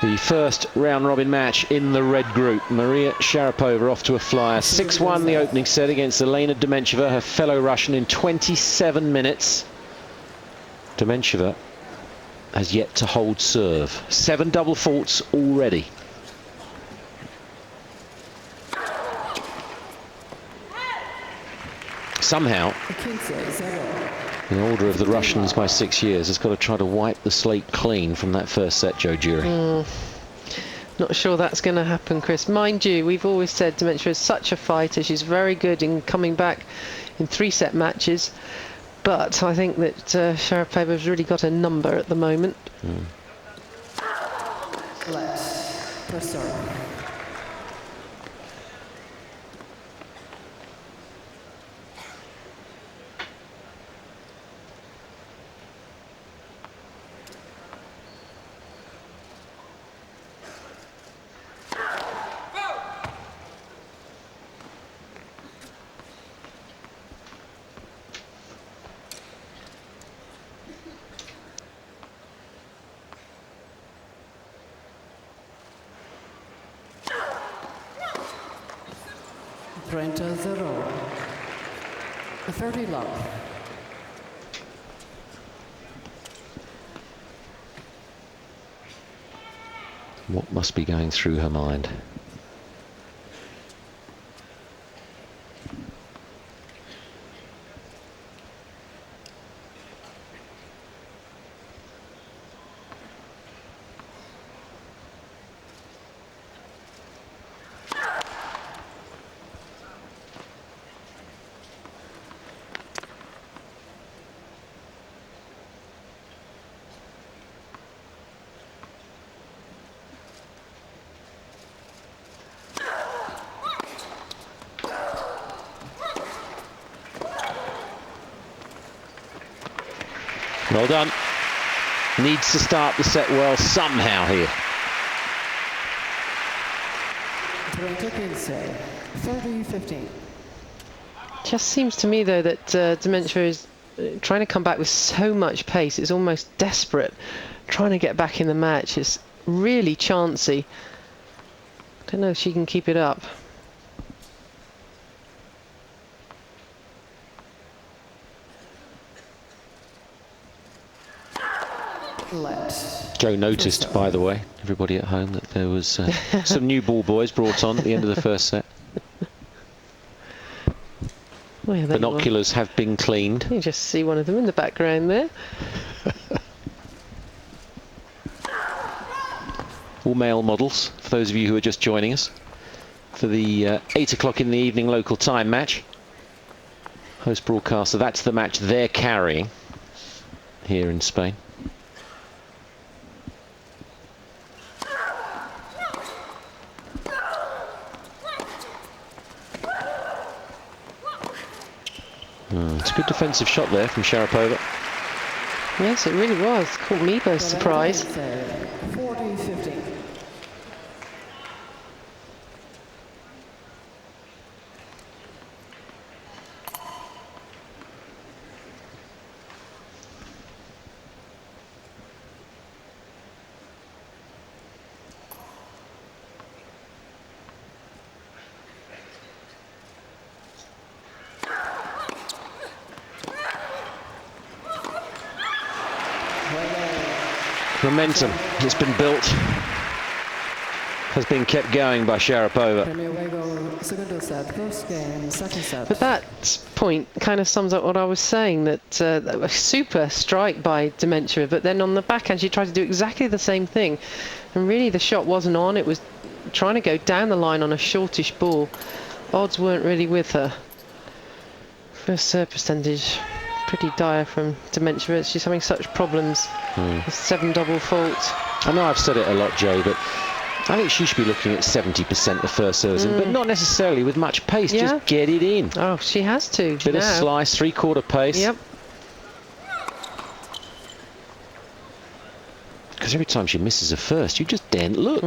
The first round-robin match in the red group. Maria Sharapova off to a flyer. 6-1 the opening set against Elena Dementieva, her fellow Russian, in 27 minutes. Dementieva has yet to hold serve. 7 double faults already. Somehow, the order of the Russians by 6 years has got to try to wipe the slate clean from that first set, Joe Jury. Not sure that's going to happen, Chris. Mind you, we've always said Dementieva is such a fighter. She's very good in coming back in 3-set matches. But I think that Sharapova's really got a number at the moment. Brenta 0. 30 love. What must be going through her mind? Well done. Needs to start the set well somehow here. 30-15. Just seems to me, though, that Dementieva is trying to come back with so much pace. It's almost desperate trying to get back in the match. It's really chancy. I don't know if she can keep it up. Joe noticed, by the way, everybody at home, that there was some new ball boys brought on at the end of the first set. Well, Binoculars have been cleaned. You just see one of them in the background there. All male models, for those of you who are just joining us, for the 8 o'clock in the evening local time match. Host broadcaster, that's the match they're carrying here in Spain. It's a good defensive shot there from Sharapova. Yes, it really was. Caught me by surprise. 40-15. Momentum that's been built has been kept going by Sharapova. But that point kind of sums up what I was saying, that a super strike by Dementieva, but then on the backhand she tried to do exactly the same thing, and really the shot wasn't on. It was trying to go down the line on a shortish ball. Odds weren't really with her. First serve percentage pretty dire from Dementieva. She's having such problems with 7 double faults. I know I've said it a lot, Joe, but I think she should be looking at 70% the first serves, but not necessarily with much pace. Yeah. Just get it in. Oh, she has to. Bit of slice, 3/4 pace. Yep. Because every time she misses a first, you just daren't look.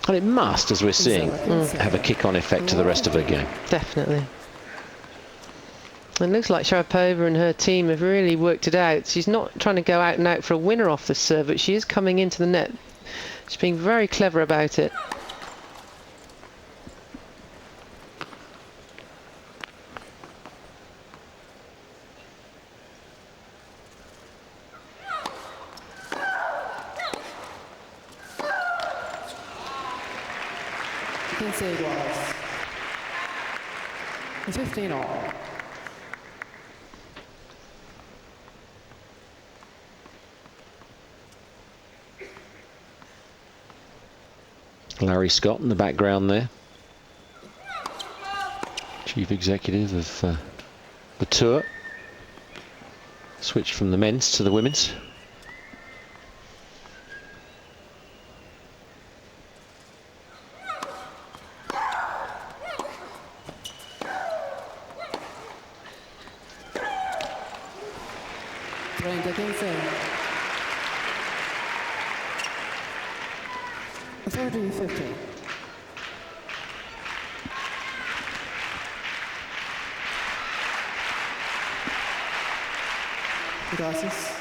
And it must, as we're seeing, have a kick-on effect to the rest of her game. Definitely. It looks like Sharapova and her team have really worked it out. She's not trying to go out and out for a winner off the serve, but she is coming into the net. She's being very clever about it. It was 15 all. Larry Scott in the background there, chief executive of the tour. Switch from the men's to the women's. Trenta 30-15. Gracias.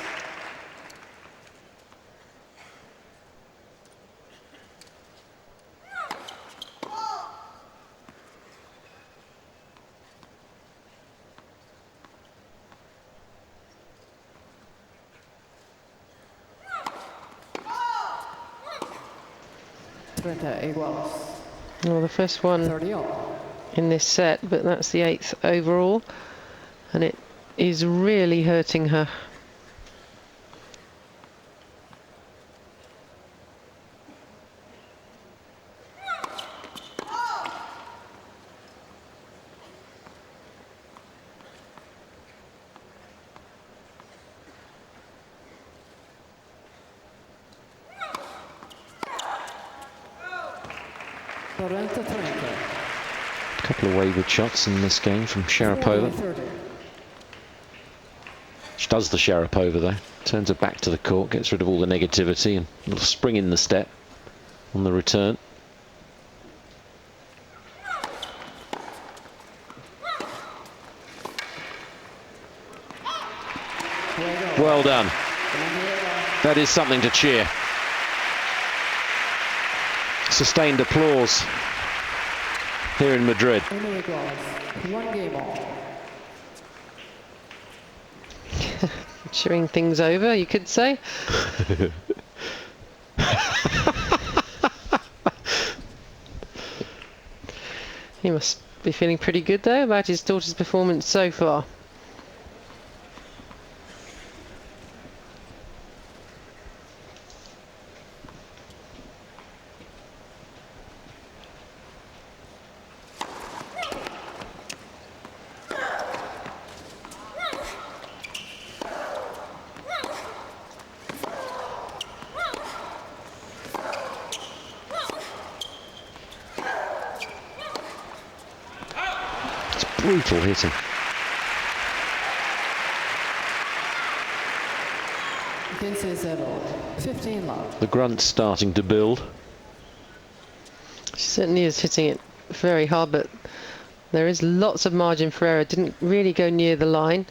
Well, the first one in this set, but that's the 8th overall, and it is really hurting her. A couple of wayward shots in this game from Sharapova. She does the Sharapova though, turns her back to the court, gets rid of all the negativity, and a little spring in the step on the return. Well done. That is something to cheer. Sustained applause here in Madrid. One game all. Cheering things over, you could say. He must be feeling pretty good though about his daughter's performance so far. Brutal hitting. This is 15 love. The grunt's starting to build. She certainly is hitting it very hard, but there is lots of margin for error. Didn't really go near the line.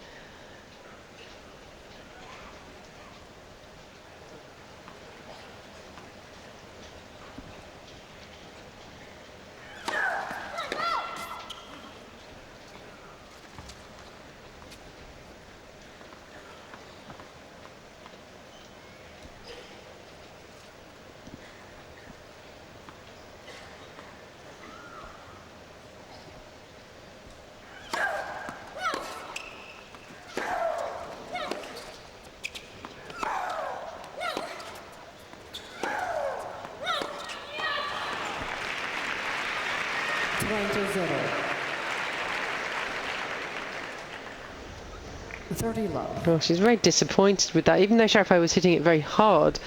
Well, she's very disappointed with that. Even though Sharapova was hitting it very hard,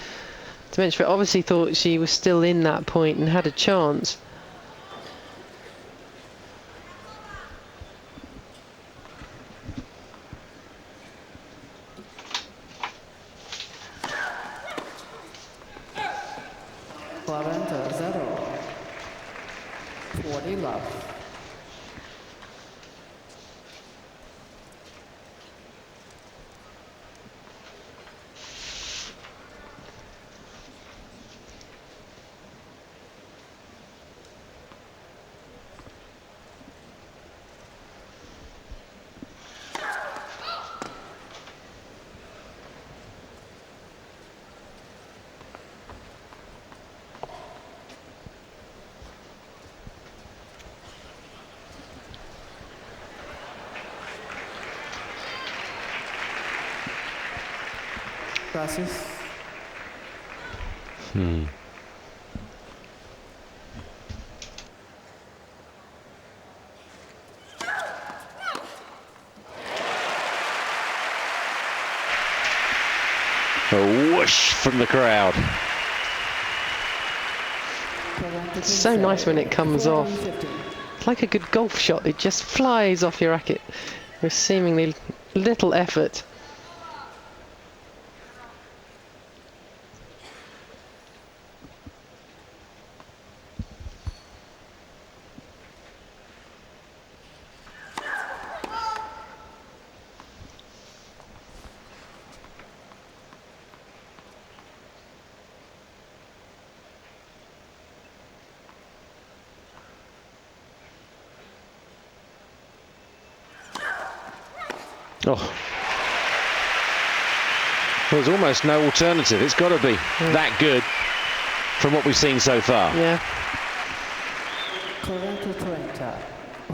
Dementieva obviously thought she was still in that point and had a chance. Gracias. A whoosh from the crowd. It's so nice when it comes off. 15. It's like a good golf shot. It just flies off your racket with seemingly little effort. Oh. There's almost no alternative. It's got to be that good from what we've seen so far. Yeah.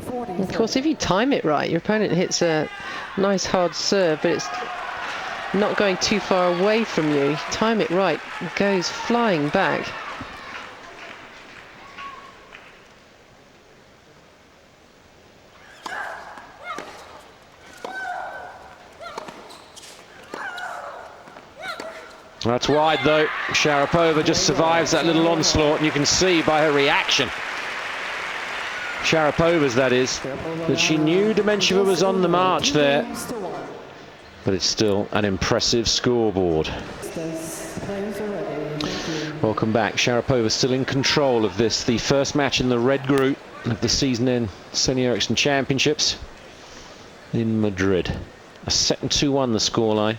40, Of course, if you time it right, your opponent hits a nice hard serve, but it's not going too far away from you. You time it right, it goes flying back. That's wide though. Sharapova just survives that little onslaught, and you can see by her reaction, Sharapova's that is, that she knew Dementieva was on the march there. But it's still an impressive scoreboard. Welcome back. Sharapova still in control of this, the first match in the red group of the season in Sony Ericsson Championships in Madrid. A set and 2-1 the scoreline.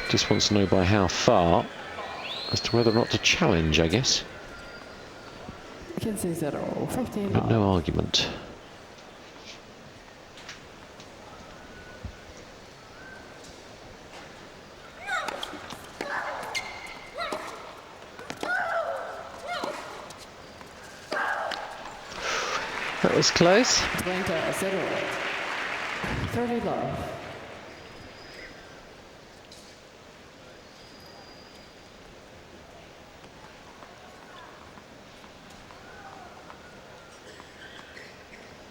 Just wants to know by how far as to whether or not to challenge, I guess. But no argument. That was close. 30 love.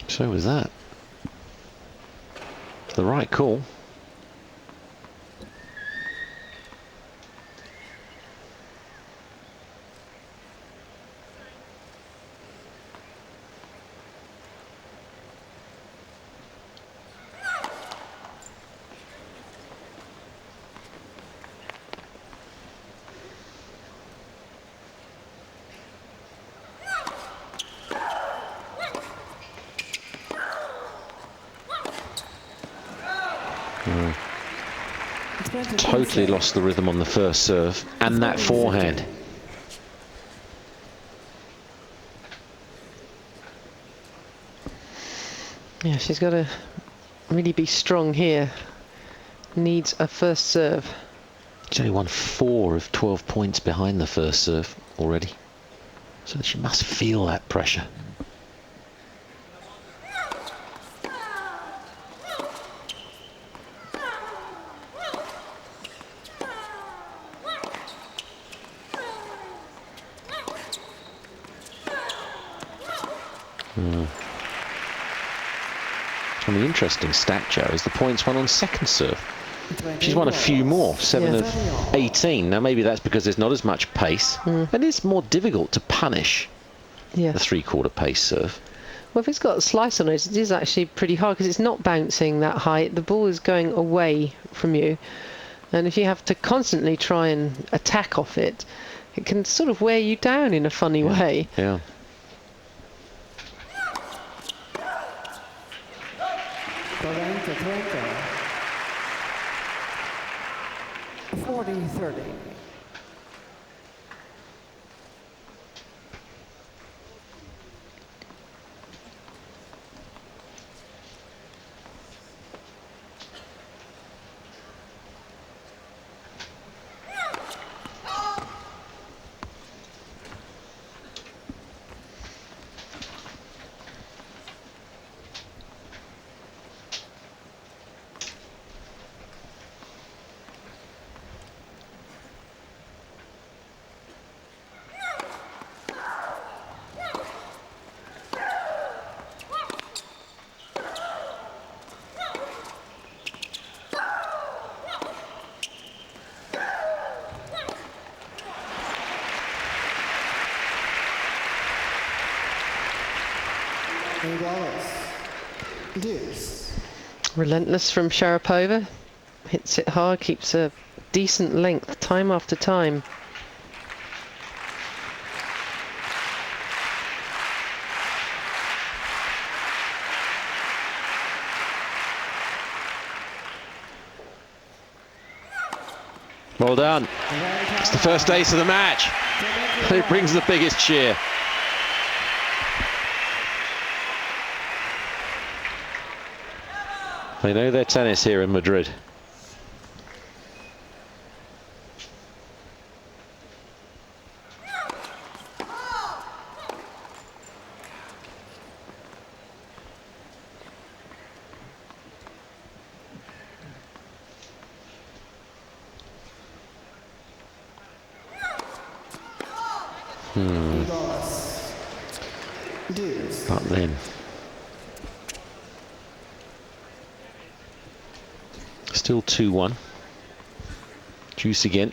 So was that. The right call. Totally lost the rhythm on the first serve and that forehand. Yeah, she's got to really be strong here. Needs a first serve. She's only won 4 of 12 points behind the first serve already. So she must feel that pressure. And the interesting stat, Joe, is the points won on second serve. She's won a few more, 7 of 18. Now maybe that's because there's not as much pace, and it's more difficult to punish the 3/4 pace serve. Well, if it's got a slice on it, it is actually pretty hard because it's not bouncing that high. The ball is going away from you, and if you have to constantly try and attack off it, it can sort of wear you down in a funny way. Yeah. Corrente, 40-30. Wallace. Deuce. Relentless from Sharapova. Hits it hard, keeps a decent length time after time. Well done. It's the first ace of the match. It brings the biggest cheer. They know their tennis here in Madrid. But then still 2-1. Juice again.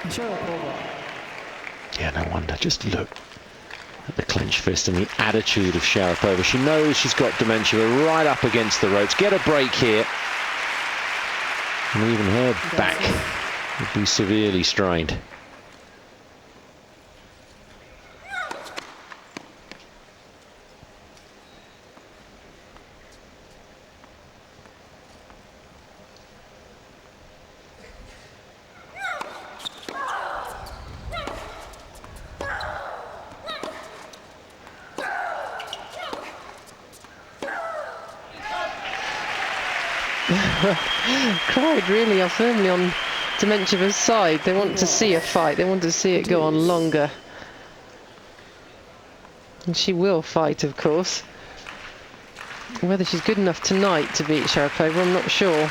Sharapova. Yeah, no wonder. Just look at the clenched fist and the attitude of Sharapova. She knows she's got Dementieva right up against the ropes. Get a break here. And even her back would be severely strained. Crowd really are firmly on Dementieva's side. They want to see a fight. They want to see it go on longer. And she will fight, of course. Whether she's good enough tonight to beat Sharapova, I'm not sure.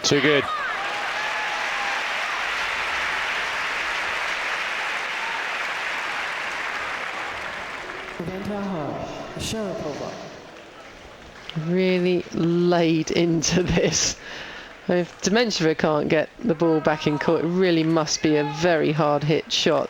Too good. Sharapova. Really laid into this. If Dementieva can't get the ball back in court, it really must be a very hard hit shot.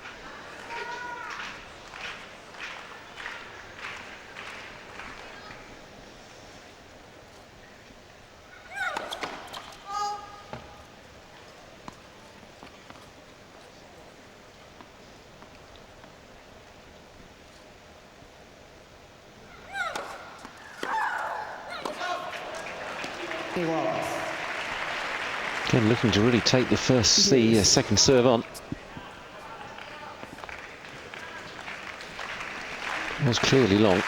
Again, looking to really take the second serve on. It was clearly long.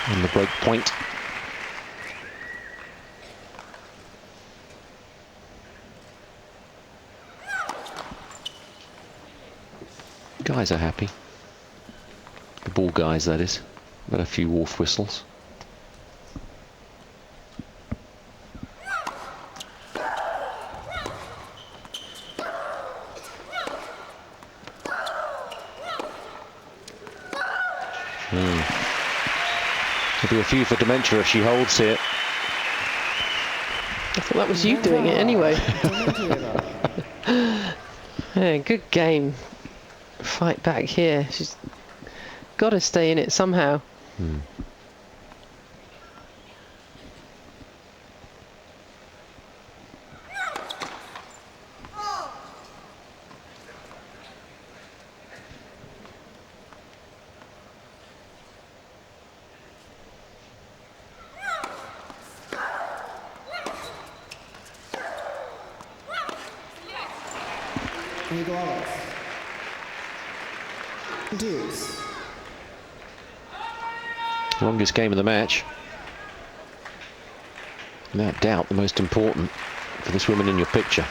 On the break point. Guys are happy. The ball guys, that is. But a few wolf whistles. There'll be a few for Dementieva if she holds here. I thought that was you doing it anyway. Yeah, good game. Fight back here. She's got to stay in it somehow. Deuce. Longest game of the match. Without doubt, the most important for this woman in your picture.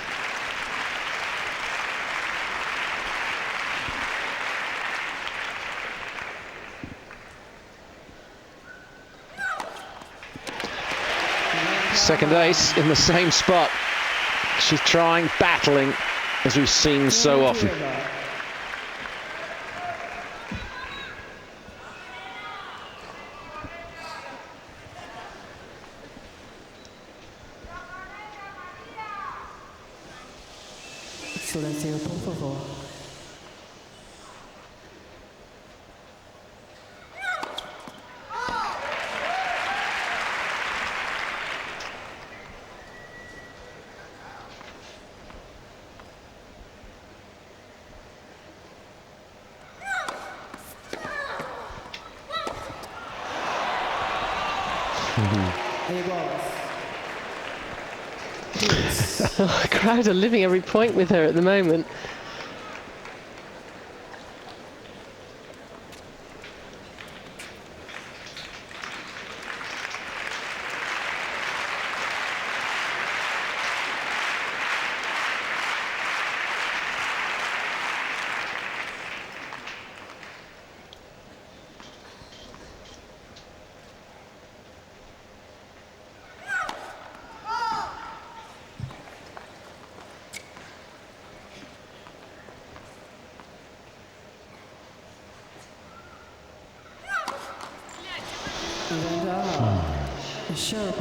Second ace in the same spot. She's trying, battling, as we've seen so often. Silencio, por favor. The crowd are living every point with her at the moment.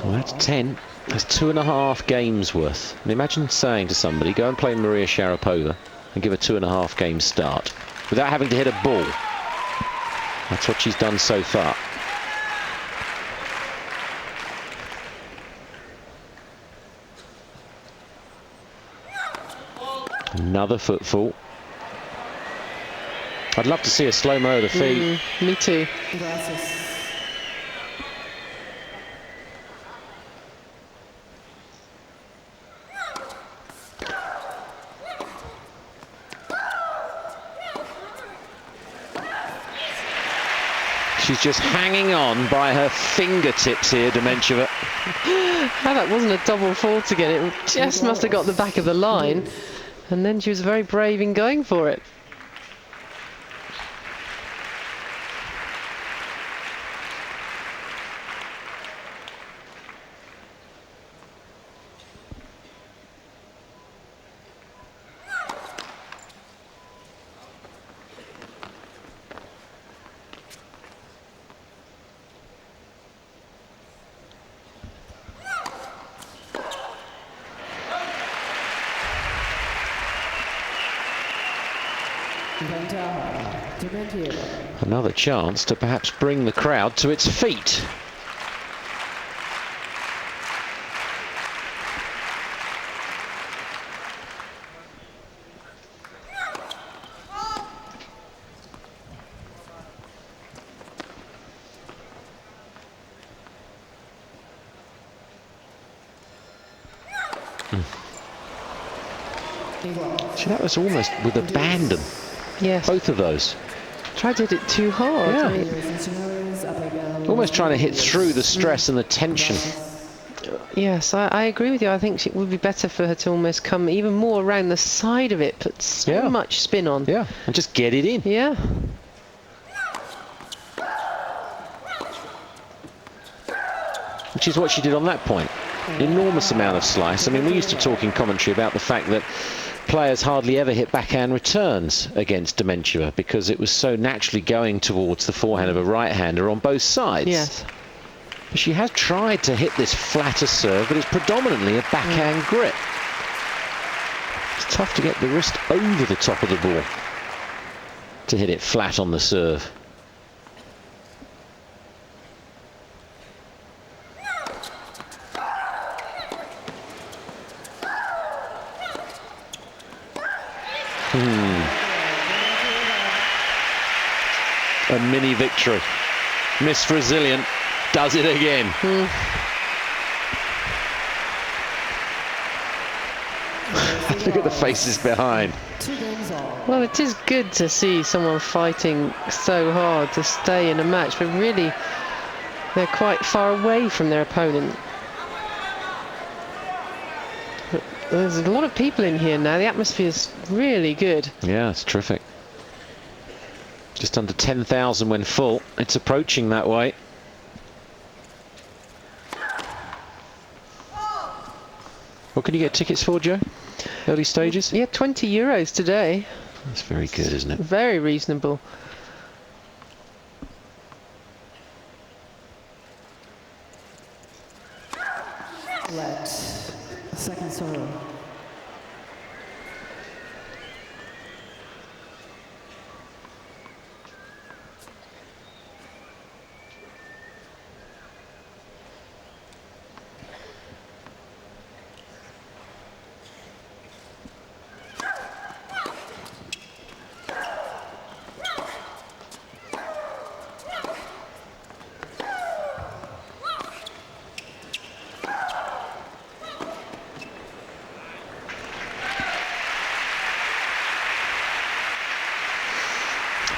Well, that's 10. That's 2.5 games worth. And imagine saying to somebody, go and play Maria Sharapova and give a 2.5 game start without having to hit a ball. That's what she's done so far. Another footfall. I'd love to see a slow-mo of the feet. Me too. Gracias. She's just hanging on by her fingertips here, Dementieva. How that wasn't a double fault again. It just must have got the back of the line. And then she was very brave in going for it. Another chance to perhaps bring the crowd to its feet. See, that was almost with abandon. Yes. Both of those. Tried to hit it too hard. Yeah. I mean, Almost trying to hit through the stress and the tension. yes, I agree with you. I think it would be better for her to almost come even more around the side of it, put so much spin on. Yeah, and just get it in. Yeah. Which is what she did on that point. An enormous amount of slice. I mean, we used to talk in commentary about the fact that players hardly ever hit backhand returns against Dementieva because it was so naturally going towards the forehand of a right-hander on both sides. Yes. But she has tried to hit this flatter serve, but it's predominantly a backhand grip. It's tough to get the wrist over the top of the ball to hit it flat on the serve. A mini victory. Miss Brazilian does it again. Look at the faces behind. Well, it is good to see someone fighting so hard to stay in a match, but really They're quite far away from their opponent. But there's a lot of people in here now. The atmosphere's really good. Yeah, it's terrific. Just under 10,000 when full. It's approaching that way. What can you get tickets for, Joe? Early stages? Yeah, €20 today. That's very good, isn't it? Very reasonable. Let. Second serve.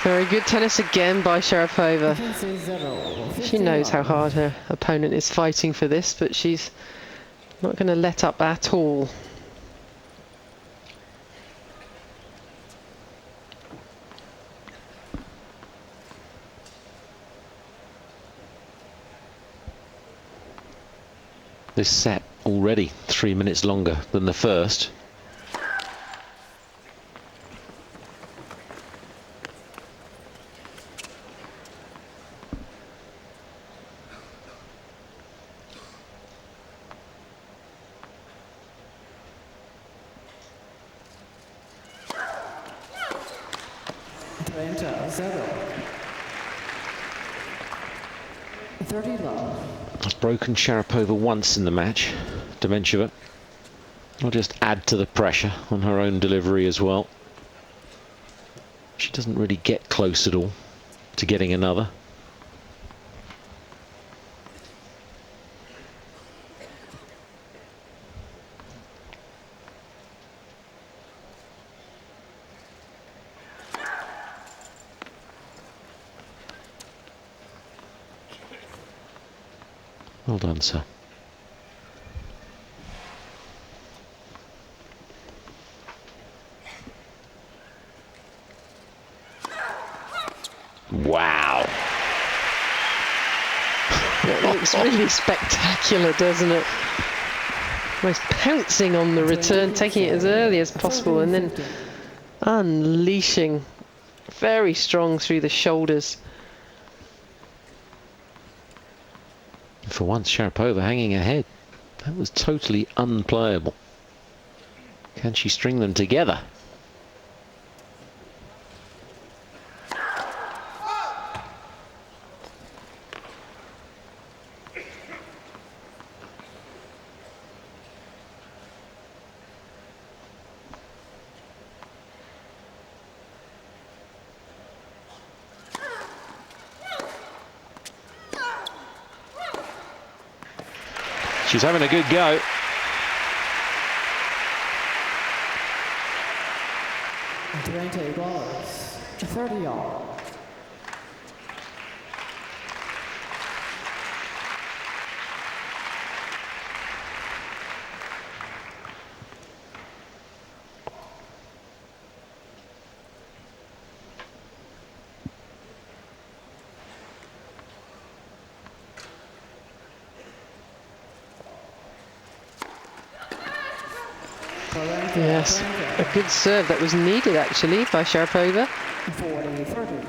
Very good tennis again by Sharapova. She knows how hard her opponent is fighting for this, but she's not going to let up at all. This set already 3 minutes longer than the first. I've broken Sharapova once in the match. Dementieva will just add to the pressure on her own delivery as well. She doesn't really get close at all to getting another. Well done, sir. Wow. It looks really spectacular, doesn't it? Almost pouncing on the return, taking it as early as possible and then unleashing very strong through the shoulders. For once, Sharapova hanging ahead. That was totally unplayable. Can she string them together? She's having a good go. $20. 30 all. Yes, a good serve that was needed actually by Sharapova. 40-30.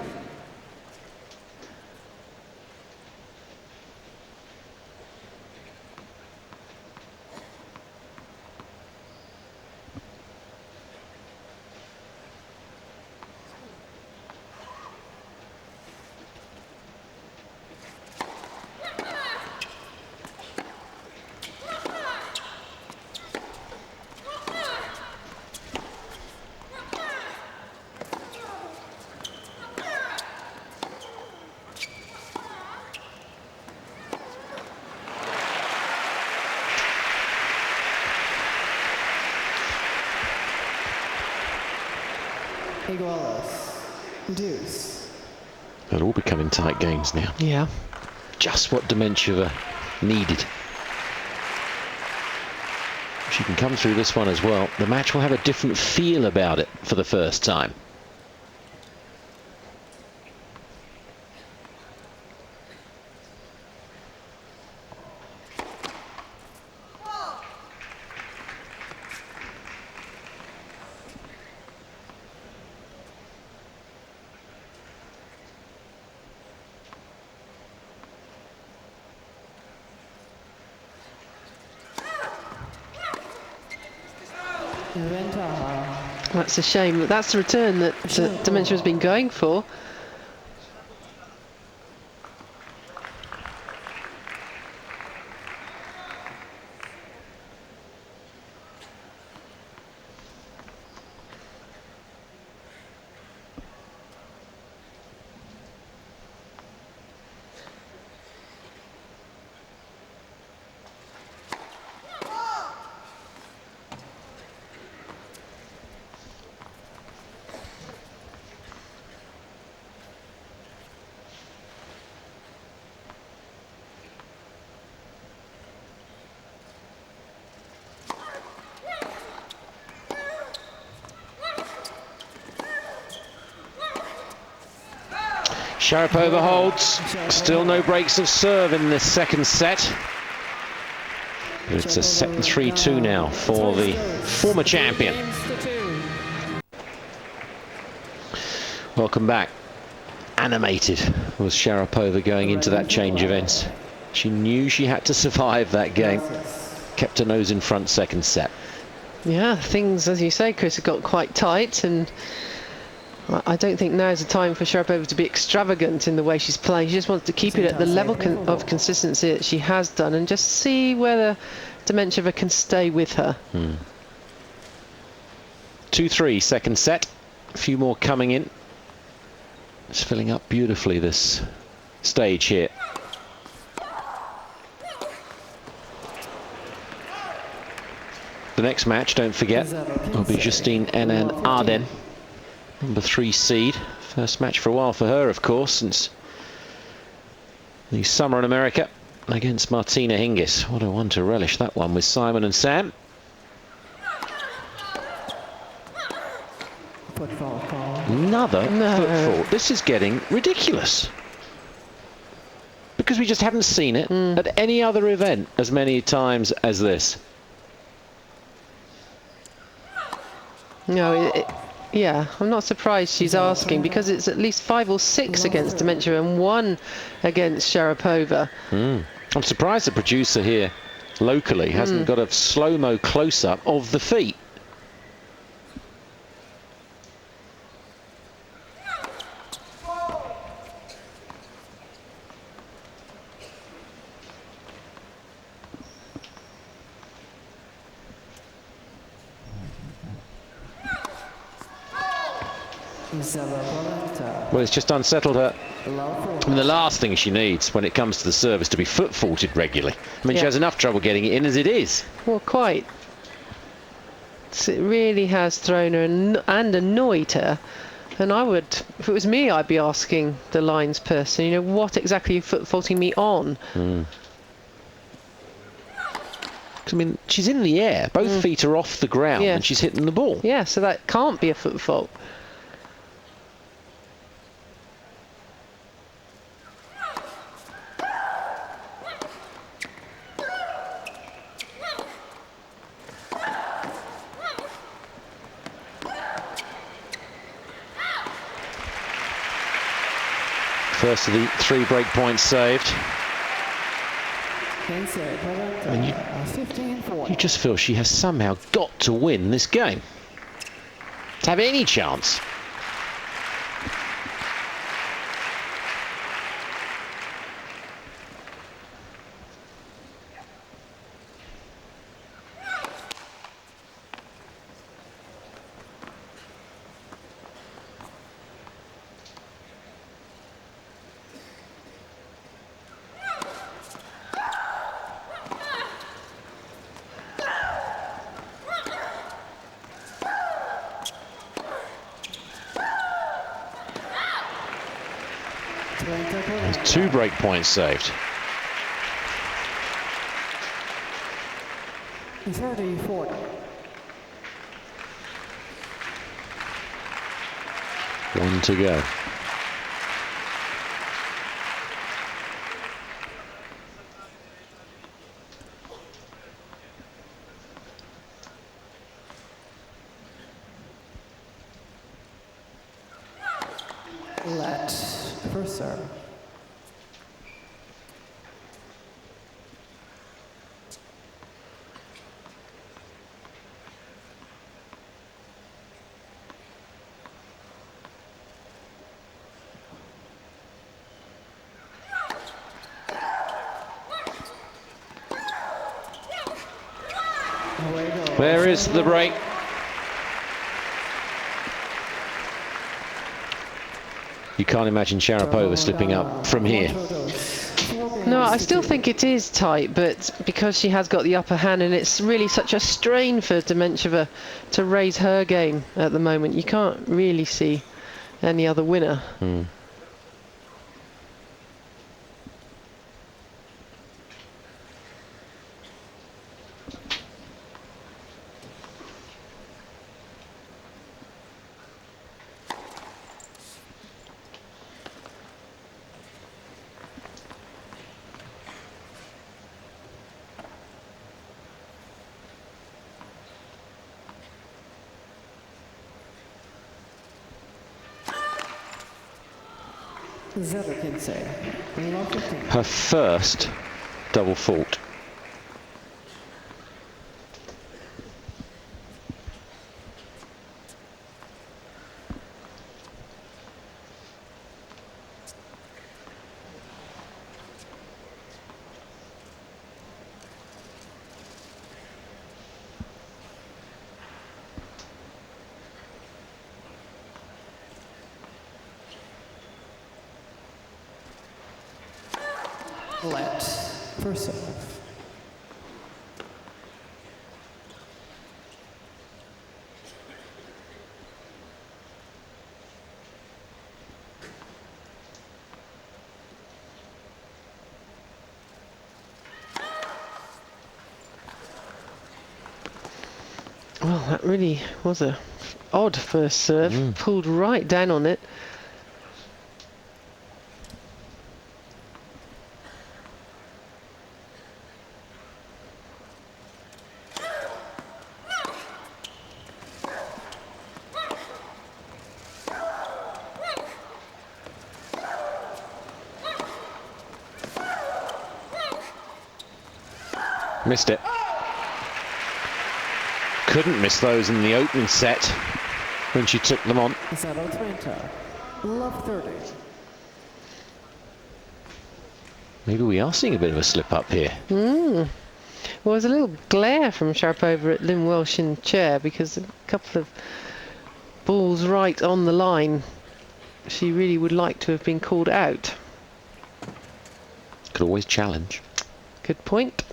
Igualas. Deuce. They're all becoming tight games now. Yeah. just what Dementieva needed. If she can come through this one as well, the match will have a different feel about it for the first time. That's a shame. That's the return that Dementieva's been going for. Sharapova holds. Still no breaks of serve in this second set. It's a set 3-2 now for the former champion. Welcome back. Animated was Sharapova going into that change of ends. She knew she had to survive that game. Kept her nose in front second set. Yeah, things, as you say, Chris, have got quite tight, and I don't think now is the time for Sharapova to be extravagant in the way she's playing. She just wants to keep it at the level of consistency that she has done and just see whether Dementieva can stay with her. 2-3 second set. A few more coming in. It's filling up beautifully, this stage here. The next match, don't forget, will be Justine Henin Arden. Number 3 seed. First match for a while for her, of course, since the summer in America against Martina Hingis. What a one to relish that one with Simon and Sam. Another footfall. This is getting ridiculous. Because we just haven't seen it at any other event as many times as this. No, yeah, I'm not surprised she's asking, because it's at least 5 or 6 against Dementieva and 1 against Sharapova. I'm surprised the producer here locally hasn't got a slow-mo close-up of the feet. Well, it's just unsettled her. I mean, the last thing she needs when it comes to the service to be foot-faulted regularly. I mean, she has enough trouble getting it in as it is. Well, quite. It really has thrown her and annoyed her. And I would, if it was me, I'd be asking the lines person, you know, what exactly are you foot-faulting me on? I mean, she's in the air. Both feet are off the ground and she's hitting the ball. Yeah, so that can't be a foot fault. First of the 3 break points saved. And you just feel she has somehow got to win this game to have any chance. There's 2 break points saved. 30-40. One to go. Let first serve. Away goes. There is the break. You can't imagine Sharapova slipping up from here. No, I still think it is tight, but because she has got the upper hand and it's really such a strain for Dementieva to raise her game at the moment, you can't really see any other winner. Her first double fault. Let first serve. Well, that really was a odd first serve. Pulled right down on it. Missed it. Couldn't miss those in the opening set when she took them on. 0-30. Love 30. Maybe we are seeing a bit of a slip up here. Well, there's a little glare from Sharapova at Lynn Welsh in chair because a couple of balls right on the line. She really would like to have been called out. Could always challenge. Good point.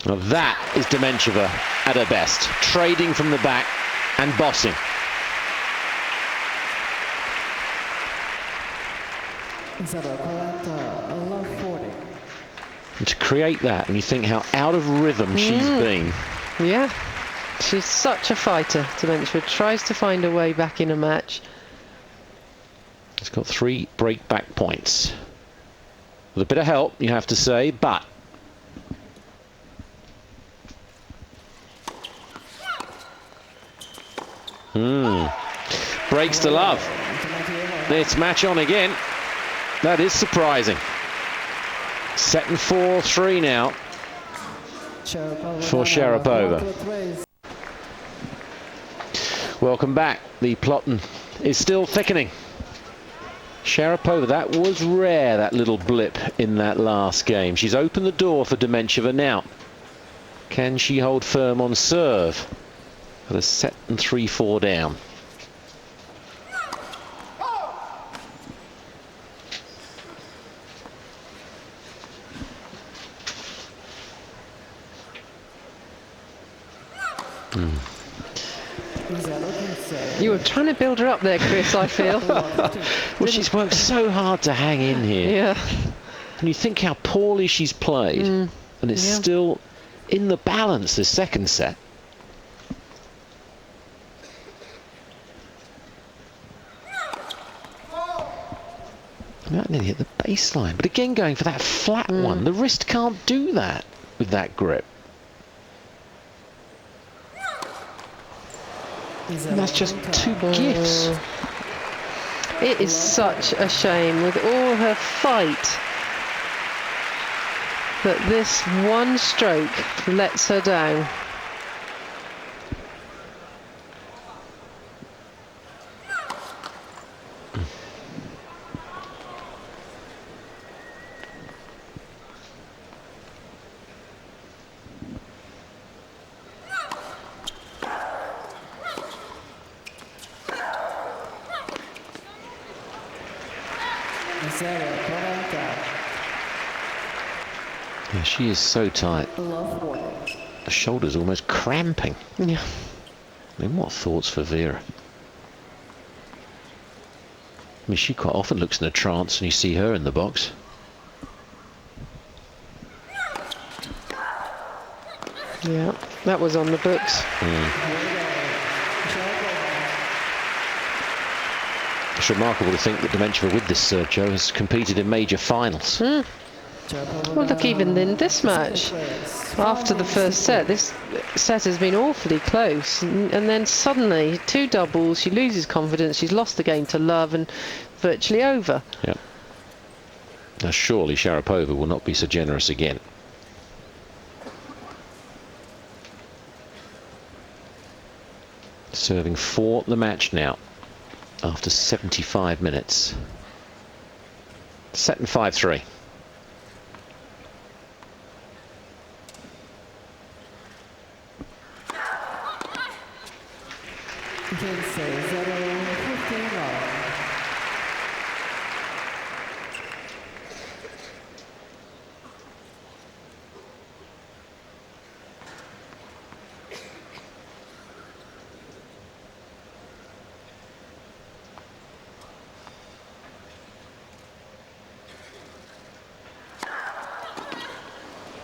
Now that is Dementieva at her best, trading from the back and bossing. Love 40. And to create that, and you think how out of rhythm she's been. Yeah, she's such a fighter, Dementieva. Tries to find a way back in a match. She's got 3 break back points. With a bit of help, you have to say, but breaks to love. It's match on again. That is surprising. Set and 4-3 now for Sharapova. Welcome back. The plotting is still thickening. Sharapova, that was rare, that little blip in that last game. She's opened the door for Dementieva now. Can she hold firm on serve? With a set and 3-4 down. You were trying to build her up there, Chris, I feel. Well, she's worked so hard to hang in here. Yeah. And you think how poorly she's played, and it's Yeah. still in the balance, the second set. That nearly hit the baseline, but again going for that flat one. The wrist can't do that with that grip. And that's just two gifts. It is such a shame, with all her fight, that this one stroke lets her down. Yeah, she is so tight. The shoulder's almost cramping. Yeah. I mean, what thoughts for Vera? I mean, she quite often looks in a trance and you see her in the box. Yeah, that was on the books. It's remarkable to think that Dementieva, with this serve, Joe, has competed in major finals. Well, look, even in this match, after the first set, this set has been awfully close. And then suddenly, two doubles, she loses confidence, she's lost the game to love, and virtually over. Yep. Now, surely Sharapova will not be so generous again. Serving for the match now, after 75 minutes. Set in 5-3.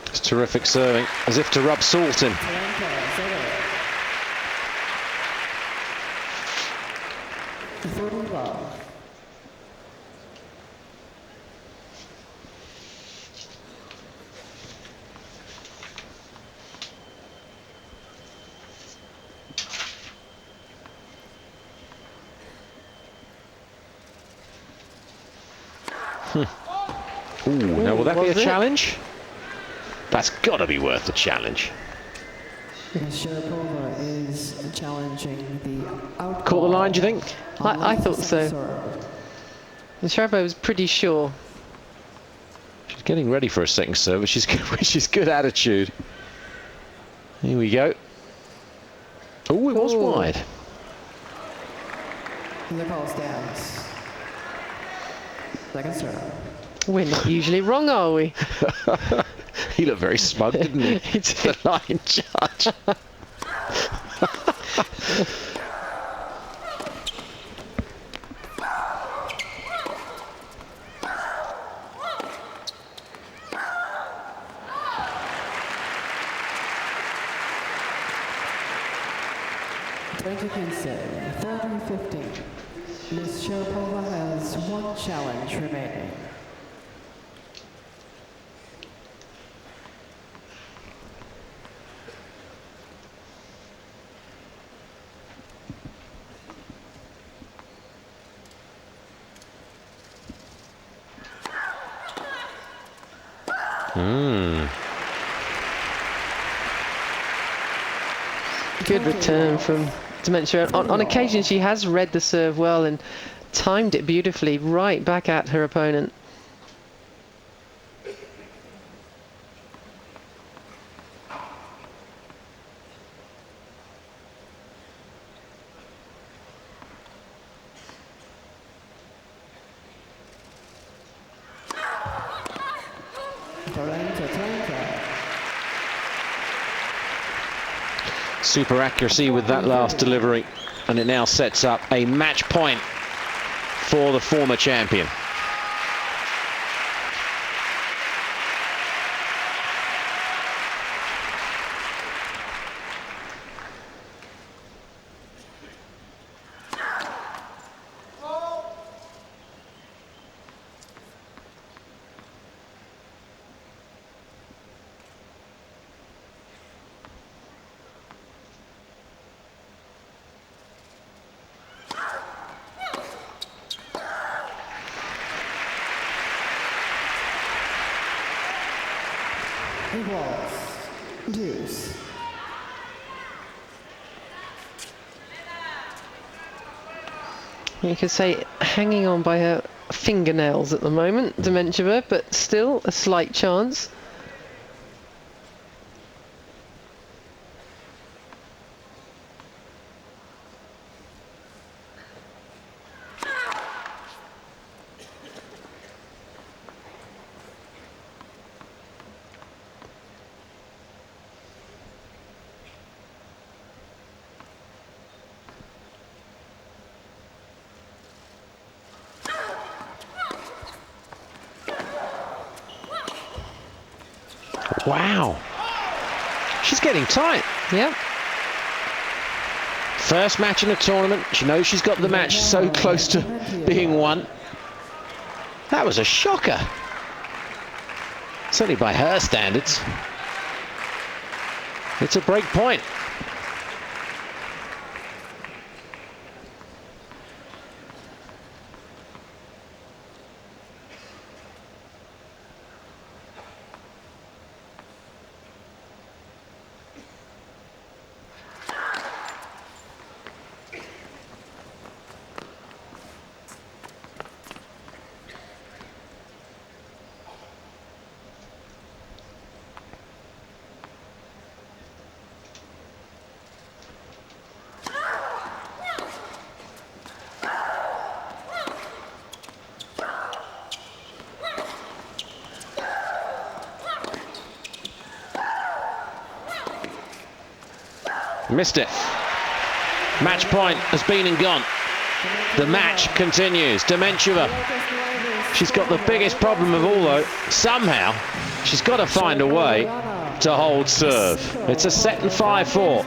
It's terrific serving, as if to rub salt in. Ooh, now will that be a challenge? That's got to be worth the challenge. Sharapova is challenging the out. Caught the line, do you think? I thought so. And Sharapova was pretty sure. She's getting ready for a second serve, which is good attitude. Here we go. Oh, it was wide. The call stands. Second serve. We're not usually wrong, are we? He looked very smug, didn't he? It's the line judge. Say 30-15. Ms. Sharapova has one challenge remaining. Good return from Dementieva. On occasion, she has read the serve well and timed it beautifully right back at her opponent. Super accuracy with that last delivery, and it now sets up a match point for the former champion. Equals. Deuce. You could say hanging on by her fingernails at the moment, Dementieva, but still a slight chance. Wow. She's getting tight. Yep. First match in a tournament. She knows she's got the match so close to being won. That was a shocker. Certainly by her standards. It's a break point. Missed it. Match point has been and gone. The match continues. Dementieva, she's got the biggest problem of all though. Somehow, she's got to find a way to hold serve. It's a set and 5-4.